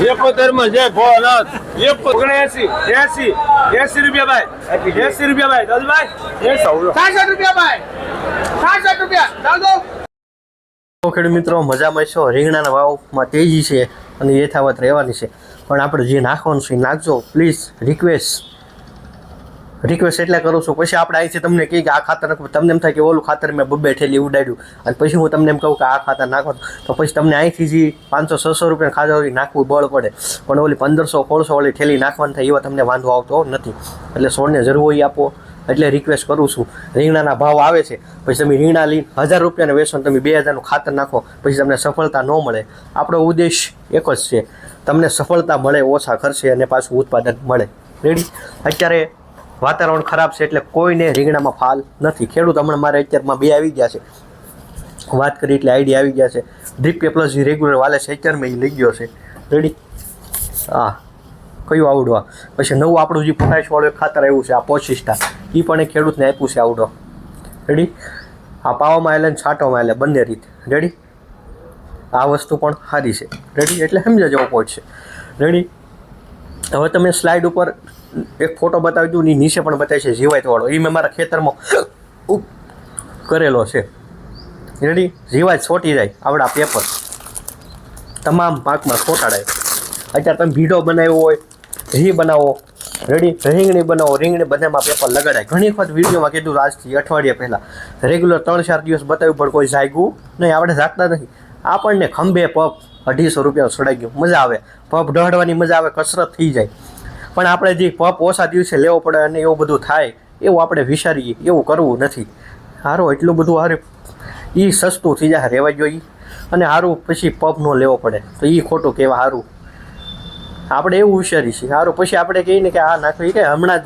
71 માં જય ભોળાનાથ 80 રૂપિયા ભાઈ 80 રૂપિયા ભાઈ દાદુભાઈ 60 રૂપિયા ભાઈ 60 રૂપિયા દાદુ ખેડૂત મિત્રો મજામાં છો રીંગણાના ભાવમાં તેજી છે અને યથાવત રહેવાની છે પણ આપણે જે નાખવાનું છે નાખજો પ્લીઝ રિક્વેસ્ટ એટલે કરું છું પછી આપણે અહીંથી તમને કહી કે આ ખાતર નાખો તમને એમ થાય કે ઓલું ખાતર મેં બબ્બે ઠેલી ઉડાડ્યું અને પછી હું તમને એમ કહું કે આ ખાતર નાખો તો પછી તમને અહીંથી જે 500-600 રૂપિયા ખાધા નાખવું બળ પડે પણ ઓલી 1500-1600 વાળી ઠેલી નાખવાની થાય એવા તમને વાંધો આવતો નથી એટલે છોડને જરૂર હોય આપો એટલે રિક્વેસ્ટ કરું છું રીંગણાના ભાવ આવે છે પછી તમે રીંગણા લઈને 1000 રૂપિયાને વેચો તમે 2000નું ખાતર નાખો પછી તમને સફળતા ન મળે આપણો ઉદ્દેશ એક જ છે તમને સફળતા મળે ઓછા ખર્ચે અને પાછું ઉત્પાદન મળે રેડી અત્યારે વાતાવરણ ખરાબ છે એટલે કોઈને રીંગણામાં ફાલ નથી ખેડૂત હમણાં મારે અત્યારમાં 2 આવી ગયા છે વાત કરી એટલે આઈડિયા આવી ગયા છે ડ્રીપ પ્લસ જે રેગ્યુલર વાલે છે અત્યારમાં એ લઈ ગયો છે રેડી હા કયું આવડવા પછી નવું આપણું જે પોટાશવાળું ખાતર આવ્યું છે આ 25 એ પણ એક ખેડૂતને આપ્યું છે આવડો રેડી આ પાવામાં આવેલા ને છાંટવામાં આવેલા બંને રીત રેડી આ વસ્તુ પણ સારી છે રેડી એટલે સમજા જવો પહોંચશે રેડી હવે તમે સ્લાઇડ ઉપર એક ફોટો બતાવી દઉં ને નીચે પણ બતાવી છે જીવાતવાળો એ મેં મારા ખેતરમાં કરેલો છે રેડી જીવાત છોટી જાય આવડા પેપર તમામ પાકમાં છોટાડાય અત્યારે તમે ભીડો બનાવ્યો હોય ઘી બનાવો રેડી રીંગણી બનાવો રીંગણી બધામાં પેપર લગાડાય ઘણી વખત વિડીયોમાં કીધું આજથી અઠવાડિયા પહેલાં રેગ્યુલર 3-4 દિવસ બતાવ્યું પણ કોઈ જાગ્યું નહીં આપણે જાગતા નથી આપણને ખંભે પપ 250 રૂપિયા ચડાઈ ગયું મજા આવે પપ ઢળવાની મજા આવે કસરત થઈ જાય પણ આપણે જે પપ ઓછા દિવસે લેવો પડે અને એવું બધું થાય એવું આપણે વિચારીએ એવું કરવું નથી સારું એટલું બધું સારું એ સસ્તું થઈ જાય રહેવા જોઈએ અને સારું પછી પપ ન લેવો પડે તો એ ખોટું કહેવા સારું આપણે એવું વિચારીએ છીએ સારું પછી આપણે કહીએ ને કે આ નાખો એ કે હમણાં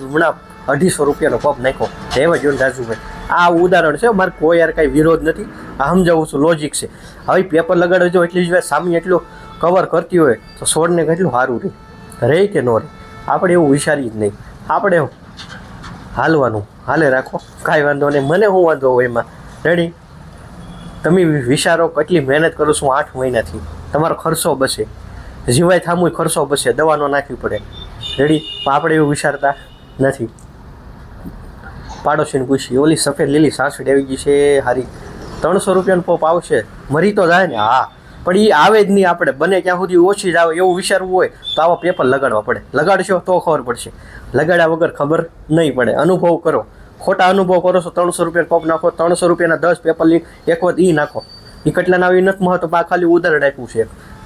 250 રૂપિયાનો પપ નાખો રહેવા જોઈએ રાજુભાઈ આ ઉદાહરણ છે મારે કોઈ યાર કાંઈ વિરોધ નથી આ સમજાવું છું લોજિક છે હવે પેપર લગાડો જો એટલી જ વાત સામે એટલું કવર કરતી હોય તો છોડને કેટલું સારું રહે કે ન રહે આપણે એવું વિચારીએ જ નહીં આપણે હાલવાનું હાલે રાખો કાંઈ વાંધો નહીં મને શું વાંધો હોય એમાં રેડી તમે વિચારો કેટલી મહેનત કરું છું 8 મહિનાથી તમારો ખર્ચો બચે જીવાય થામુય ખર્ચો બચે દવાનો નાખવી પડે રેડી પણ આપણે એવું વિચારતા નથી પાડોશીને પૂછી ઓલી સફેદ લીલી સાસડી આવી ગઈ છે હારી 300 રૂપિયાનો પપ આવશે મરી તો જાય ને હા પણ એ આવે જ નહીં આપણે બને ત્યાં સુધી ઓછી જ આવે એવું વિચારવું હોય તો આવા પેપર લગાડવા પડે લગાડશો તો ખબર પડશે લગાડ્યા વગર ખબર નહીં પડે અનુભવ કરો ખોટા અનુભવ કરો છો 300 રૂપિયા પપ નાખો 300 રૂપિયાના 10 પેપર લઈ એક વખત એ નાખો એ કેટલાના આવી નથી મહત્વ આ ખાલી ઉદાહરણ આપ્યું છે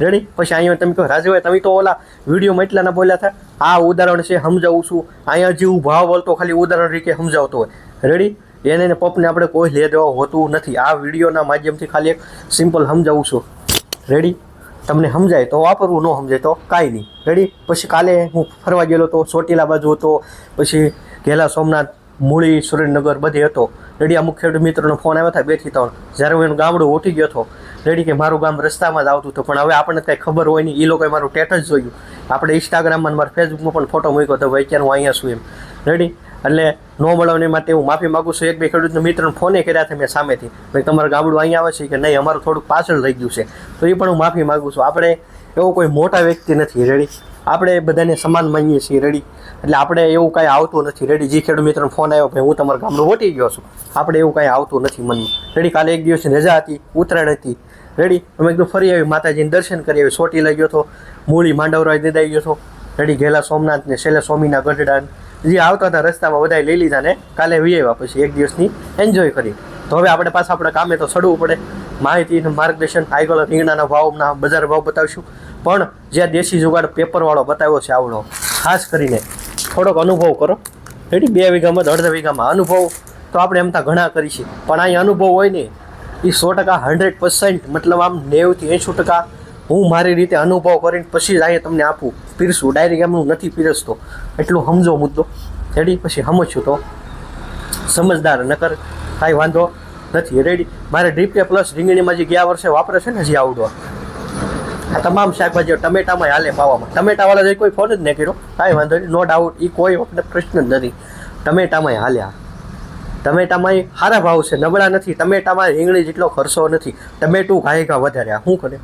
રેડી પછી અહીંયા તમે કહો રાજુભાઈ તમે તો ઓલા વિડીયોમાં એટલાના બોલ્યા હતા આ ઉદાહરણ છે સમજાવું છું અહીંયા જેવું ભાવ બોલતો ખાલી ઉદાહરણ રીતે સમજાવતો હોય રેડી એને પપને આપણે કોઈ લે દેવા હોતું નથી આ વિડીયોના માધ્યમથી ખાલી એક સિમ્પલ સમજાવું છું રેડી તમને સમજાય તો વાપરવું ન સમજાય તો કાંઈ નહીં રેડી પછી કાલે હું ફરવા ગયેલો તો ચોટીલા બાજુ હતો પછી ઘેલા સોમનાથ મૂળી સુરેન્દ્રનગર બધે હતો રેડી અમુક ખેડૂત મિત્રોનો ફોન આવ્યો હતા 2 થી 3 જ્યારે હું એનું ગામડું ઉઠી ગયો હતો રેડી કે મારું ગામ રસ્તામાં જ આવતું હતું પણ હવે આપણને કાંઈ ખબર હોય નહીં એ લોકોએ મારું સ્ટેટસ જોયું આપણે ઇન્સ્ટાગ્રામમાં મારા ફેસબુકમાં પણ ફોટો મૂક્યો હતો ભાઈ અત્યારે હું અહીંયા છું એમ રેડી એટલે ન મળવાની માટે હું માફી માગું છું 1-2 ખેડૂતના મિત્રોને ફોને કર્યા હતા મેં સામેથી ભાઈ તમારું ગામડું અહીંયા આવે છે કે નહીં અમારું થોડુંક પાછળ રહી ગયું છે તો એ પણ હું માફી માગું છું આપણે એવો કોઈ મોટા વ્યક્તિ નથી રેડી આપણે બધાને સમાન માનીએ છીએ રેડી એટલે આપણે એવું કાંઈ આવતું નથી રેડી જે ખેડૂત મિત્રોને ફોન આવ્યો ભાઈ હું તમારા ગામડું વટી ગયો છું આપણે એવું કાંઈ આવતું નથી મનમાં રેડી કાલે એક દિવસની રજા હતી ઉત્તરાયણ હતી રેડી અમે એકદમ ફરી આવી માતાજીને દર્શન કરી આવી ચોટી લઈ ગયો હતો મૂળી માંડવરાય દીદાઈ ગયો હતો રેડી ઘેલા સોમનાથ ને છેલ્લે સ્વામીના ગઢડા જે આવતા હતા રસ્તામાં બધા લઈ લીધા ને કાલે વી આવ્યા પછી એક દિવસની એન્જોય કરી તો હવે આપણે પાછા આપણે કામે તો ચડવું પડે માહિતી માર્ગદર્શન આગળ રીંગણાના ભાવના બજાર ભાવ બતાવીશું પણ જ્યાં દેશી જુગાડ પેપરવાળો બતાવ્યો છે આવડો ખાસ કરીને થોડોક અનુભવ કરો રેડી 2 વીઘામાં 1.5 વીઘામાં અનુભવ તો આપણે એમ ઘણા કરી છે પણ અહીં અનુભવ હોય ને એ 100% 100% મતલબ આમ 90 થી 80% હું મારી રીતે અનુભવ કરીને પછી જ અહીંયા તમને આપું પીરસું ડાયરેક્ટ એમ હું નથી પીરસતો એટલું સમજો મુદ્દો રેડી પછી સમજશું તો સમજદાર નકર કાંઈ વાંધો નથી રેડી મારે ડ્રીપ પ્લસ રીંગણીમાં જે ગયા વર્ષે વાપરે છે ને જે આવડો આ તમામ શાકભાજીઓ ટમેટામાં હાલે પાવામાં ટમેટાવાળા જે કોઈ ફોન જ નહીં કર્યો કાંઈ વાંધો નહીં નો ડાઉટ એ કોઈ વખતે પ્રશ્ન જ નથી ટમેટામાં હાલ્યા ટમેટામાં સારા ભાવ છે નબળા નથી ટમેટામાં રીંગણી જેટલો ખર્ચો નથી ટમેટું ઘાય ઘા વધારે શું કરે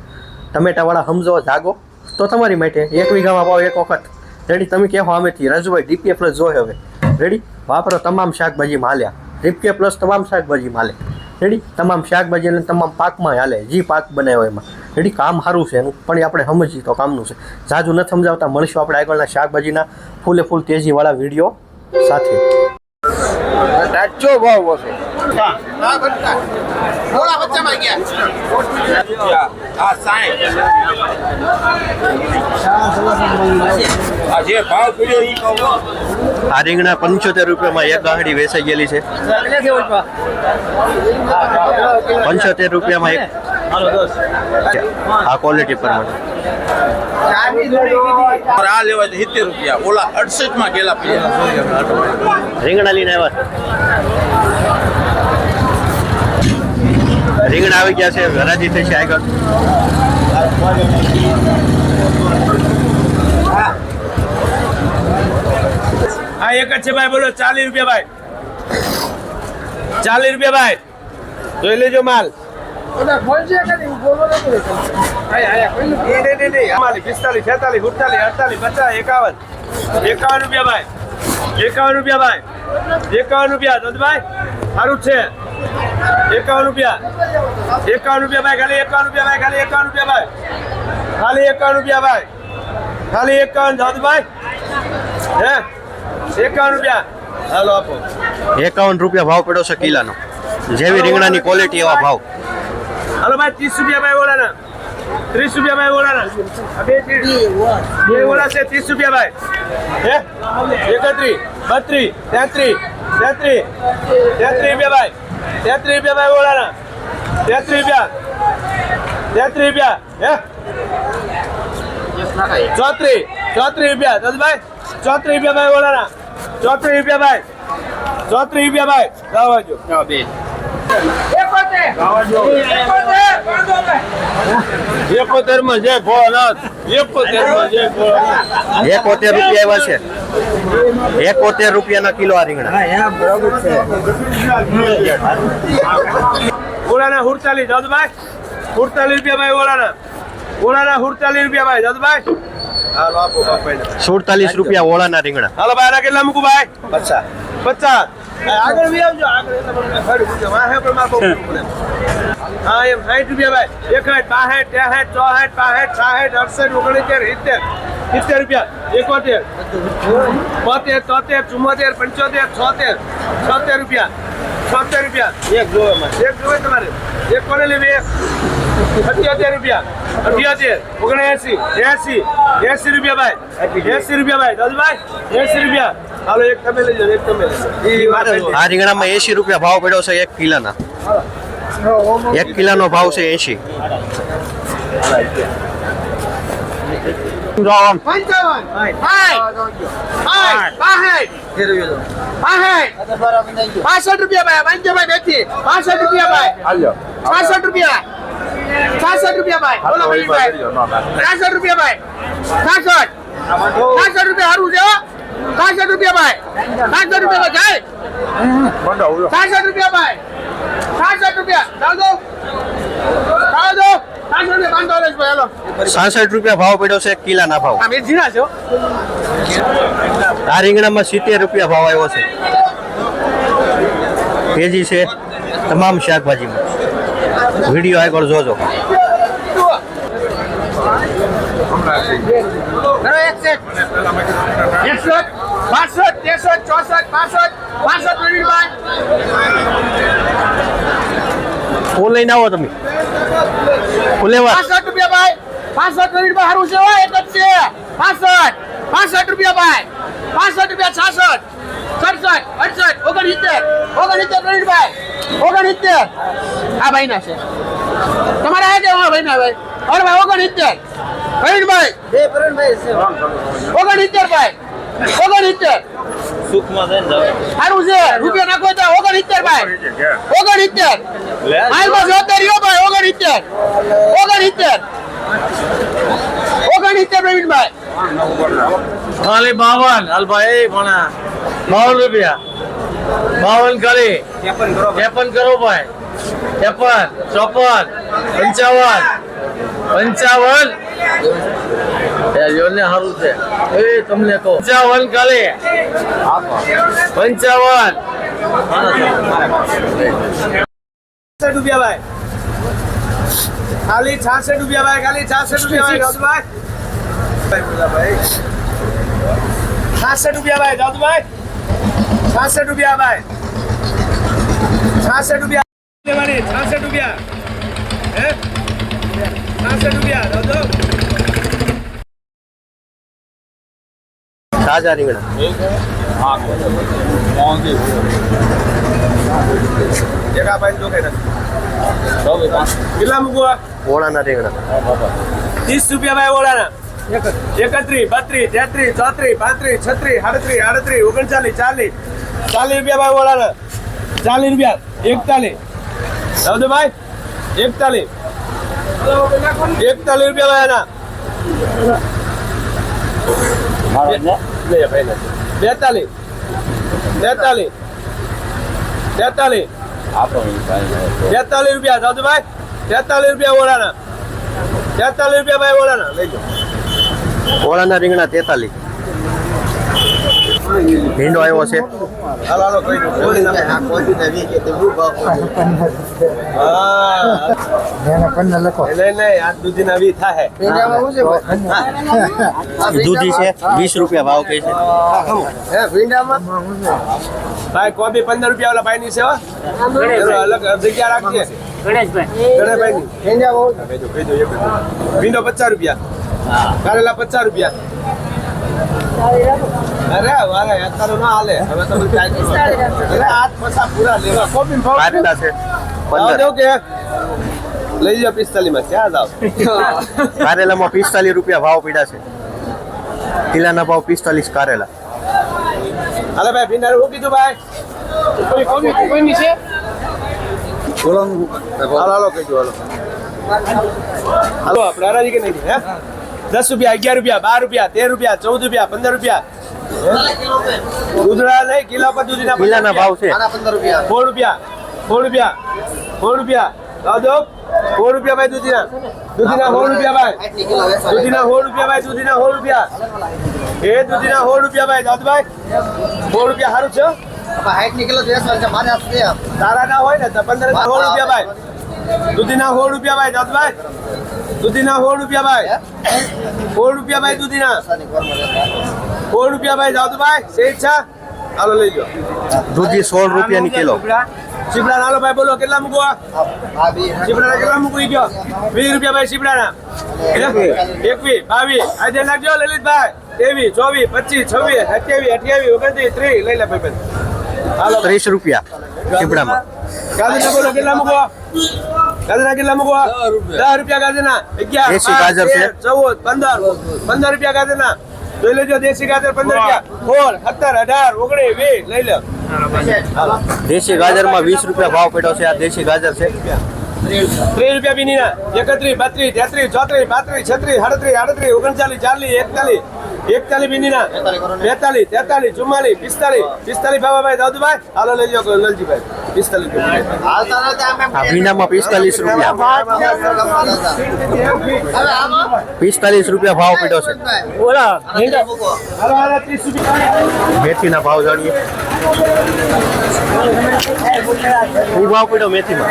ટમેટાવાળા સમજો જાગો તો તમારી માટે 1 વીઘામાં ભાવ એક વખત રેડી. તમે કહો અમેથી રાજુભાઈ ડીપીએ પ્લસ જોઈએ હવે રેડી. વાપરો તમામ શાકભાજીમાં હાલ્યા. ડીપીએ પ્લસ તમામ શાકભાજીમાં હાલે રેડી. તમામ શાકભાજી અને તમામ પાકમાં હાલે. જે પાક બનાવ્યો એમાં રેડી. કામ સારું છે એનું, પણ એ આપણે સમજીએ તો કામનું છે. જાજુ ન સમજાવતા મળીશું આપણે આગળના શાકભાજીના ફૂલે ફૂલ તેજીવાળા વિડીયો સાથે. સાચો ભાવ હશે. હા બટકા થોડા બચ્ચામાં ગયા આ 60 આ જે ભાવ પીડ્યો ઈ કહો. આ રીંગણા 75 રૂપિયામાં એક ગાંહડી વેચાઈ ગયેલી છે. 75 રૂપિયામાં એક. આ ક્વોલિટી પ્રમાણે આ લેવા 70 રૂપિયા, ઓલા 68 માં ગેલા પીયા. રીંગણા લઈને આવ્યા. રીંગણા આવી ગયા છે, હરાજી થઈ છે આગળ. હા એક જ છે ભાઈ, બોલો 40 રૂપિયા ભાઈ, 40 રૂપિયા ભાઈ, જોઈ લેજો માલ. 45, 46, 47, 48, 50, 51 રૂપિયા ભાઈ, 51 રૂપિયા ભાઈ, 51 રૂપિયા દંતભાઈ સારું છે. 51 રૂપિયા, 51 રૂપિયા ભાઈ, ખાલી 51 રૂપિયા ભાઈ, ખાલી 51 રૂપિયા ભાઈ, ખાલી 51 રૂપિયા ભાઈ, ખાલી 51 દંતભાઈ હે 51 રૂપિયા. હાલો આપો. 51 રૂપિયા ભાવ પડ્યો છે કિલાનો. જેવી રીંગણાની ક્વોલિટી એવા ભાવ. હાલો ભાઈ 30 રૂપિયા ભાઈ ઓલાના, 30 રૂપિયા ભાઈ ઓલાના, બે ઓલા છે 30 રૂપિયા ભાઈ હે 31, 32, 33, 33, 33 રૂપિયા ભાઈ, 33 રૂપિયા ભાઈ ઓલાના, 33 રૂપિયા, 33 રૂપિયા હે 34, 34 રૂપિયા દસભાઈ, 34 રૂપિયા ભાઈ ઓલાના, 34 રૂપિયા ભાઈ, 34 રૂપિયા ભાઈ ગાવાજો બે 71 માં જય ભોળાનાથ, 71 માં જય ભોળાનાથ. 71 રૂપિયા આવ્યા છે. 71 રૂપિયાના કિલો આ રીંગણા. ઓલાના 48 દાદુભાઈ, 48 રૂપિયા ભાઈ ઓલાના, ઓલાના 48 રૂપિયા ભાઈ દાદુભાઈ. હાલો આપો બાપાને 47 રૂપિયા ઓળાના રીંગણા. હાલો ભાઈ આના કેટલા મૂકું ભાઈ? 50, 50. આગળ બી આવજો, આગળ એટલે મને ફરી પૂછો વાહે પર માર બહુ પડે. હા એમ 60 રૂપિયા ભાઈ, 61, 62, 63, 64, 65, 68, 69, 70, 71, 72, 73, 74, 75, 76 રૂપિયા, 76 રૂપિયા. એક જોવે માં, એક જોવે તમારે, એક કોને લેવી? 78 રૂપિયા, 78, 79, 80, 80 રૂપિયા ભાઈ, 80 રૂપિયા ભાઈ દાદુભાઈ, 80 રૂપિયા. હાલો એક તમે લઈ જાઓ, એક તમે લઈ જાઓ. આ રીંગણામાં 80 રૂપિયા ભાવ પડ્યો છે 1 કિલાના. 1 કિલાનો ભાવ છે 80. 65 રૂપિયા ભાઈ, 65 રૂપિયા ભાઈ, 65 રૂપિયા, 66 રૂપિયા ભાઈ, બોલો ભાઈ 66 રૂપિયા ભાઈ, 66, 66 રૂપિયા સારું છે. 66 રૂપિયા ભાઈ, 66 રૂપિયા ભાઈ, 66 રૂપિયા ભાઈ, 66 રૂપિયા ચાલ દો, ચાલ દો. 66 રૂપિયા બાંધો લેજો ભાઈ. હાલો 66 રૂપિયા ભાવ પડ્યો છે 1 કિલાના ભાવ. આ મેં જીના છે હો. આ રીંગણામાં 70 રૂપિયા ભાવ આવ્યો છે. કેજી છે તમામ શાકભાજીમાં. વિડીયો આગળ જોજો. ફૂલ લઈને આવો તમે. ફૂલેવા 65 રૂપિયા ભાઈ, 65 મિનિટ માં સારું છે હો. એક જ છે 65, 65 રૂપિયા ભાઈ, 65 રૂપિયા, 66, 67, 68, 69, 69 ભાઈ, 69 આ ભાઈ ના છે તમારે. આ કેવા ભાઈ ના ભાઈ? અરે ભાઈ 69 ભાઈ, બે પ્રવીણભાઈ છે 69 ભાઈ, 69 સારું છે. રૂપિયા નાખો તો 69 ભાઈ, 69 માલમાં જોતા રહ્યો ભાઈ, 69 પ્રવીણભાઈ. ખાલી 52 હાલભાઈ ભણા 52 રૂપિયા, 52 ખાલી 53 કરો ભાઈ, 53, 54, 55, 55, યોને સારું છે એ તમને કહો 55 કાલે 55 રૂપિયા ભાઈ ખાલી 66 રૂપિયા ભાઈ ખાલી 66 રૂપિયા ભાઈ 66 રૂપિયા ભાઈ દાદુભાઈ 66 રૂપિયા ભાઈ 66 રૂપિયા 66 રૂપિયા હે 66 રૂપિયા દાદુ તાજા રીંગણા એક આ ભાઈ જો કે કેટલા મૂકવા ઓળાના રીંગણા 30 રૂપિયા ભાઈ ઓળાના 31 32 33 34 35 36 38 39 40 રૂપિયા ભાઈ ઓળાના 40 રૂપિયા 41 દાદુભાઈ 41 રૂપિયા ભાઈ આના 42 43 રૂપિયા દાદુભાઈ 43 રૂપિયા ઓળાના 43 રૂપિયા ભાઈ ઓળાના લઈ જાઓ ઓળાના રીંગણા 43 ભીંડો આવ્યો છે હાલો હાલો કહી દો નહીં આ દૂધીના વી થાય દૂધી છે 20 રૂપિયા ભાવ કહે છે ભાઈ કોબી 15 રૂપિયા વાળા ભાઈ ની સેવા અલગ જગ્યા રાખજે ભીંડો 50 રૂપિયા કારેલા 50 રૂપિયા અરે વારે અત્યારે ના હાલે હવે તો અરે આઠ પૈસા પૂરા લેવા કોબી કારેલા છે 15 દો કે લઈ જાઓ 45 માં ક્યાં જાવ કારેલામાં 45 રૂપિયા ભાવ પીડા છે કિલાના ભાવ 45 કારેલા હાલે ભાઈ ભીંડા શું કીધું ભાઈ કોઈની છે હાલો હાલો કહીજો હાલો હાલો આપણે હરાજી કે નહીં હે 10 રૂપિયા 11 રૂપિયા 12 રૂપિયા 13 રૂપિયા 14 રૂપિયા 15 રૂપિયા દૂધડા નહીં કિલો પર દૂધીના કિલાના ભાવ છે 4 રૂપિયા 4 રૂપિયા 4 રૂપિયા દાદો 4 રૂપિયા ભાઈ દૂધીના 4 રૂપિયા ભાઈ દૂધીના 4 રૂપિયા ભાઈ દૂધીના 4 રૂપિયા એ દૂધીના 4 રૂપિયા ભાઈ દાદભાઈ 4 રૂપિયા સારું છે તારા ના હોય ને તો 15 રૂપિયા ભાઈ દૂધીના 4 રૂપિયા ભાઈ દાદભાઈ દૂધીના 4 રૂપિયા ભાઈ 4 રૂપિયા ભાઈ દૂધીના 4 રૂપિયા ભાઈ દાદભાઈ શેઠ છે હાલો લઈ જાઓ દૂધી 16 રૂપિયાની કિલો શીપડા હાલો ભાઈ બોલો કેટલા મૂકવા શીપડા કેટલા મૂકી ગયો 20 રૂપિયા ભાઈ શીપડાના 21 22 આજે નાખજો લલિતભાઈ 23 24 25 26 27 28 29 30 લઈ લે ભાઈ હાલો 30 રૂપિયા ચીપડામાં ગાજરના બોલો કેટલા મૂકવા ગાજરના કેટલા મૂકવા 10 રૂપિયા ગાજરના 11 દેશી ગાજર છે 14 15 રૂપિયા ગાજરના જોઈ લેજો દેશી ગાજર 15 રૂપિયા 16 17 18 19 20 લઈ લો દેશી ગાજરમાં 20 રૂપિયા ભાવ પડ્યો છે આ દેશી ગાજર છે 30 રૂપિયા બીનીના 31 32 33 34 35 36 38 39 41 બીનીના 42 43 44 45 ભાઈ દાદુભાઈ હાલો લઈ જાઓ લલજીભાઈ 45 આ ભીંડામાં 45 રૂપિયા 45 રૂપિયા ભાવ પડ્યો છે ઓલા હાલો 30 રૂપિયા મેથીના ભાવ જાણીએ શું ભાવ પડ્યો મેથીમાં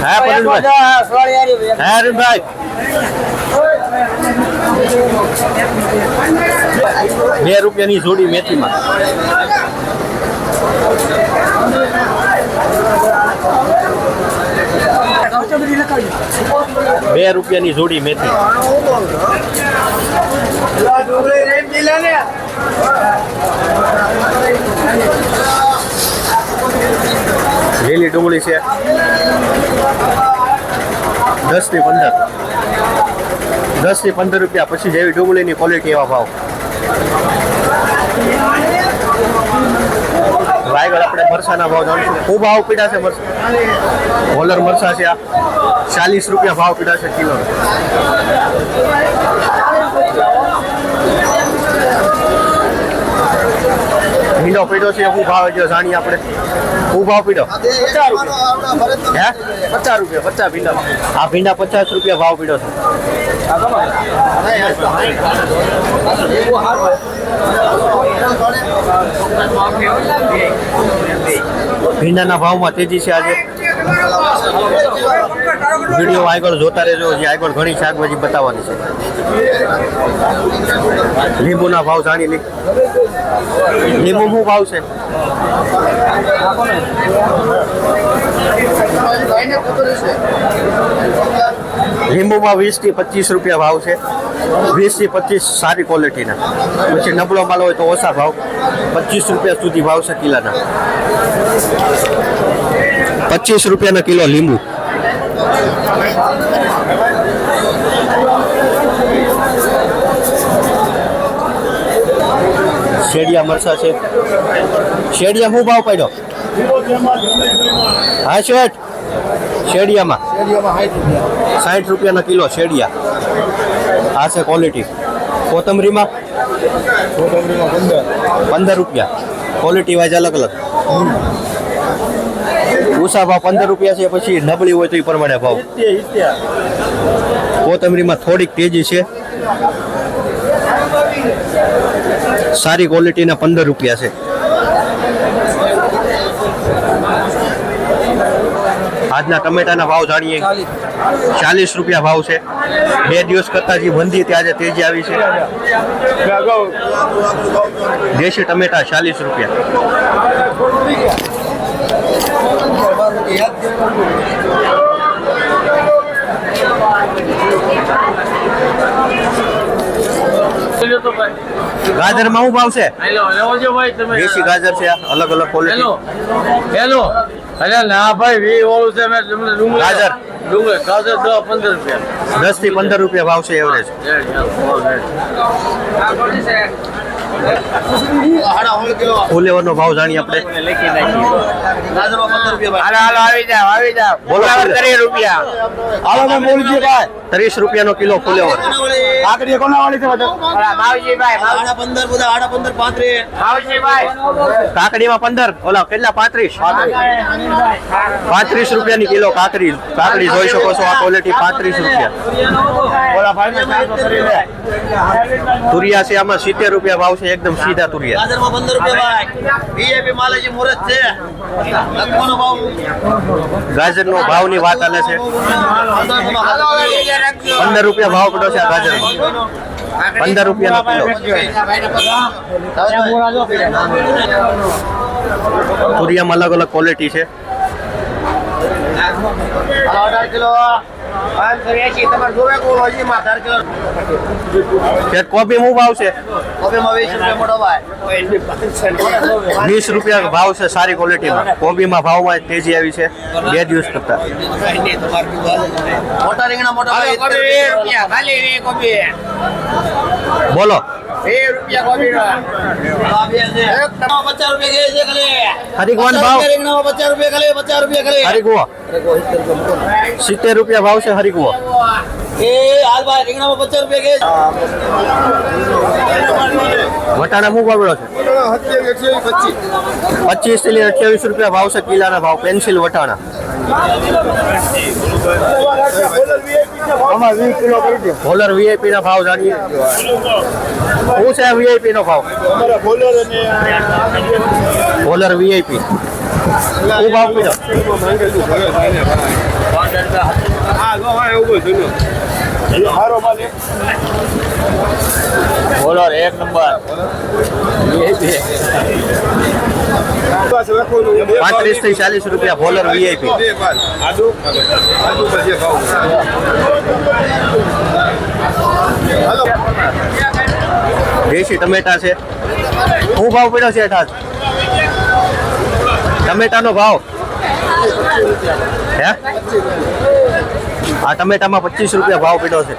હા પરેશભાઈ હા અરુણભાઈ 2 રૂપિયાની જોડી મેથીમાં બે રૂપિયાની જોડી મેથી લીલી ડુંગળી છે 10 થી 15 રૂપિયા પછી જેવી ડુંગળીની ક્વોલિટી એવા ભાવ આગળ આપણે મરસાના ભાવ જાણીશું ખૂબ ભાવ પીડા છે મરસા હોલર મરસા છે આ 40 રૂપિયા ભાવ પીડા છે કિલો ભીંડો પડ્યો છે શું ભાવ જો જાણીએ આપણે શું ભાવ પડ્યો હે 50 રૂપિયા 50 ભીંડા આ ભીંડા 50 રૂપિયા ભાવ પડ્યો છે ભીંડાના ભાવમાં તેજી છે આજે વિડીયો આગળ જોતા રહેજો જે આગળ ઘણી શાકભાજી બતાવવાની છે લીંબુના ભાવ જાણી લી લીંબુ શું ભાવ છે લીંબુમાં 20 થી 25 રૂપિયા ભાવ છે 20 થી 25 સારી ક્વોલિટીના પછી નબળો માલ હોય તો ઓછા ભાવ 25 રૂપિયા સુધી ભાવ છે કિલાના 25 રૂપિયાના કિલો લીંબુ શેડિયા મરસા છે શેડિયા શું ભાવ પડ્યો હા શેઠ શેડિયામાં 60 રૂપિયાના કિલો શેડિયા આ છે ક્વોલિટી કોથમરીમાં 15 રૂપિયા ક્વોલિટી વાઇઝ અલગ અલગ ઊંચા ભાવ 15 રૂપિયા છે પછી નબળી હોય તો એ પ્રમાણે ભાવ કોથમરીમાં થોડીક તેજી છે સારી ક્વોલિટીના 15 રૂપિયા છે આજના ટમેટાના ભાવ જાણીએ 40 રૂપિયા ભાવ છે 2 દિવસ કરતા જે મંદી હતી આજે તેજી આવી છે દેશી ટમેટા 40 રૂપિયા ગાજરમાં શું ભાવ છે દેશી ગાજર છે અલગ અલગ ક્વોલિટી હેલો અરે ના ભાઈ વી ઓળું છે મેં તમને ડુંગળી ગાજર ગાજર 10-15 રૂપિયા 10 થી 15 રૂપિયા ભાવ છે એવરેજ ફુલેવરનો ભાવ જાણીએ આપણે બોલો 30 રૂપિયા 30 રૂપિયાનો કિલો ફુલેવર કાકડીમાં 15 ઓલા કેટલા 35 રૂપિયાની કિલો કાકડી જોઈ શકો છો આ ક્વોલિટી 35 રૂપિયા તુરિયા છે આમાં 70 રૂપિયા ભાવ છે એકદમ સીધા તુરિયા ગાજરનો ભાવની વાત ચાલે છે 15 રૂપિયા ભાવ પડ્યો છે આ ગાજર 15 રૂપિયાનો કિલો તુરિયામાં અલગ અલગ ક્વોલિટી છે 18 કિલો 580 તમારે જોવે કોલો હજી માં 18 કિલો કોબી શું ભાવ છે કોબીમાં 20 રૂપિયા મોટો ભાઈ 20 રૂપિયા ભાવ છે સારી ક્વોલિટીમાં કોબીમાં ભાવમાં તેજી આવી છે 2 દિવસ કરતા મોટા રીંગણા મોટા ભાઈ 20 રૂપિયા ખાલી કોબી બોલો 20 રૂપિયા કોબી નો આ બે છે 50 રૂપિયા છે ખાલી હરિગવાન ભાવ રીંગણા 50 રૂપિયા ખાલી 50 રૂપિયા ખાલી હરિગવો 70 રૂપિયા ભાવ છે હરિગવો એ હાલ ભાઈ રીંગણા 50 રૂપિયા વટાણા શું ભાવ છે 25 થી 28 રૂપિયા ભાવ છે કિલાના ભાવ પેન્સિલ વટાણા બોલર વીઆઈપી ના ભાવ જાણીએ શું છે વીઆઈપી નો ભાવ બોલર વીઆઈપી શું ભાવ પીધો બોલો એક નંબર 35 થી 40 રૂપિયા બોલર વીઆઈપી દેશી ટમેટા છે શું ભાવ પડ્યો છે આજ ટમેટાનો ભાવ હે આ ટમેટામાં 25 રૂપિયા ભાવ પડ્યો છે